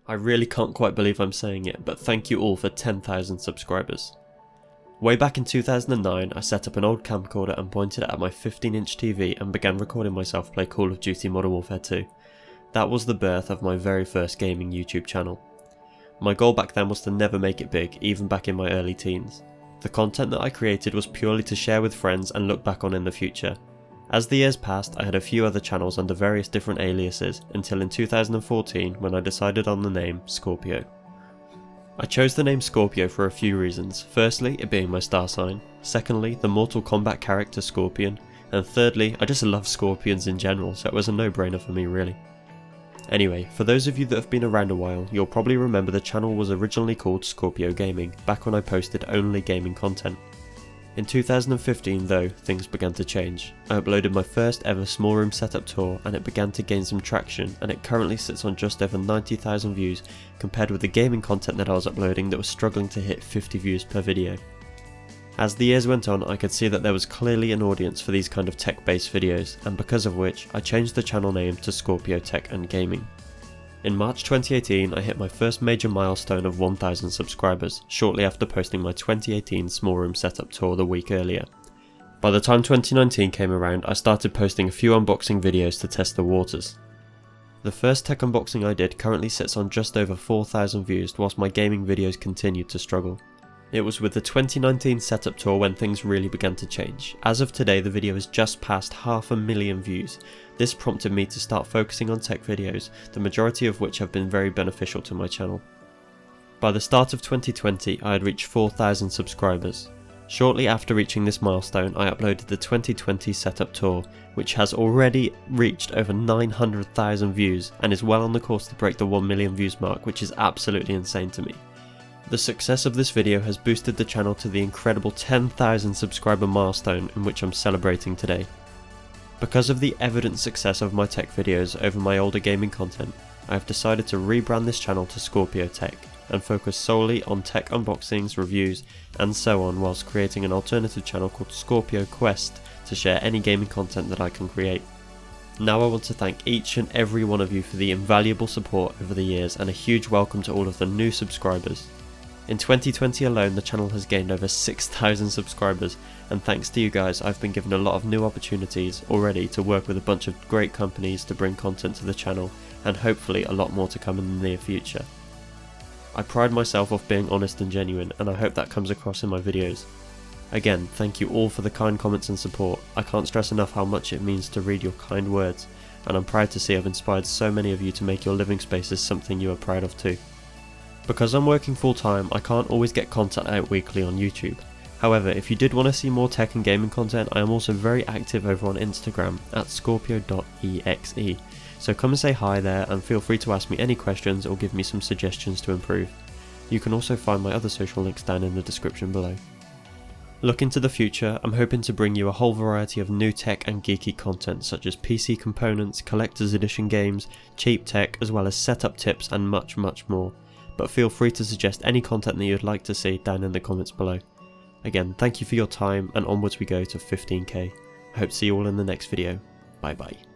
I really can't quite believe I'm saying it, but thank you all for 10,000 subscribers. Way back in 2009, I set up an old camcorder and pointed it at my 15-inch TV and began recording myself play Call of Duty Modern Warfare 2. That was the birth of my very first gaming YouTube channel. My goal back then was to never make it big, even back in my early teens. The content that I created was purely to share with friends and look back on in the future. As the years passed, I had a few other channels under various different aliases, until in 2014 when I decided on the name Scorpio. I chose the name Scorpio for a few reasons. Firstly, it being my star sign. Secondly, the Mortal Kombat character Scorpion. And thirdly, I just love scorpions in general, so it was a no-brainer for me really. Anyway, for those of you that have been around a while, you'll probably remember the channel was originally called Scorpio Gaming, back when I posted only gaming content. In 2015 though, things began to change. I uploaded my first ever small room setup tour and it began to gain some traction, and it currently sits on just over 90,000 views compared with the gaming content that I was uploading that was struggling to hit 50 views per video. As the years went on, I could see that there was clearly an audience for these kind of tech-based videos, and because of which I changed the channel name to ScorpioTech and Gaming. In March 2018 I hit my first major milestone of 1,000 subscribers, shortly after posting my 2018 small room setup tour the week earlier. By the time 2019 came around, I started posting a few unboxing videos to test the waters. The first tech unboxing I did currently sits on just over 4,000 views, whilst my gaming videos continued to struggle. It was with the 2019 setup tour when things really began to change. As of today, the video has just passed 500,000 views. This prompted me to start focusing on tech videos, the majority of which have been very beneficial to my channel. By the start of 2020, I had reached 4,000 subscribers. Shortly after reaching this milestone, I uploaded the 2020 setup tour, which has already reached over 900,000 views and is well on the course to break the 1 million views mark, which is absolutely insane to me. The success of this video has boosted the channel to the incredible 10,000 subscriber milestone in which I'm celebrating today. Because of the evident success of my tech videos over my older gaming content, I have decided to rebrand this channel to ScorpioTech and focus solely on tech unboxings, reviews and so on, whilst creating an alternative channel called Scorpio Quest to share any gaming content that I can create. Now I want to thank each and every one of you for the invaluable support over the years, and a huge welcome to all of the new subscribers. In 2020 alone, the channel has gained over 6,000 subscribers, and thanks to you guys I've been given a lot of new opportunities already to work with a bunch of great companies to bring content to the channel, and hopefully a lot more to come in the near future. I pride myself off being honest and genuine, and I hope that comes across in my videos. Again, thank you all for the kind comments and support. I can't stress enough how much it means to read your kind words, and I'm proud to see I've inspired so many of you to make your living spaces something you are proud of too. Because I'm working full time, I can't always get content out weekly on YouTube. However, if you did want to see more tech and gaming content, I am also very active over on Instagram at scorpio.exe. So come and say hi there, and feel free to ask me any questions or give me some suggestions to improve. You can also find my other social links down in the description below. Looking to the future, I'm hoping to bring you a whole variety of new tech and geeky content such as PC components, collector's edition games, cheap tech, as well as setup tips and much more. But feel free to suggest any content that you'd like to see down in the comments below. Again, thank you for your time, and onwards we go to 15k. I hope to see you all in the next video. Bye bye.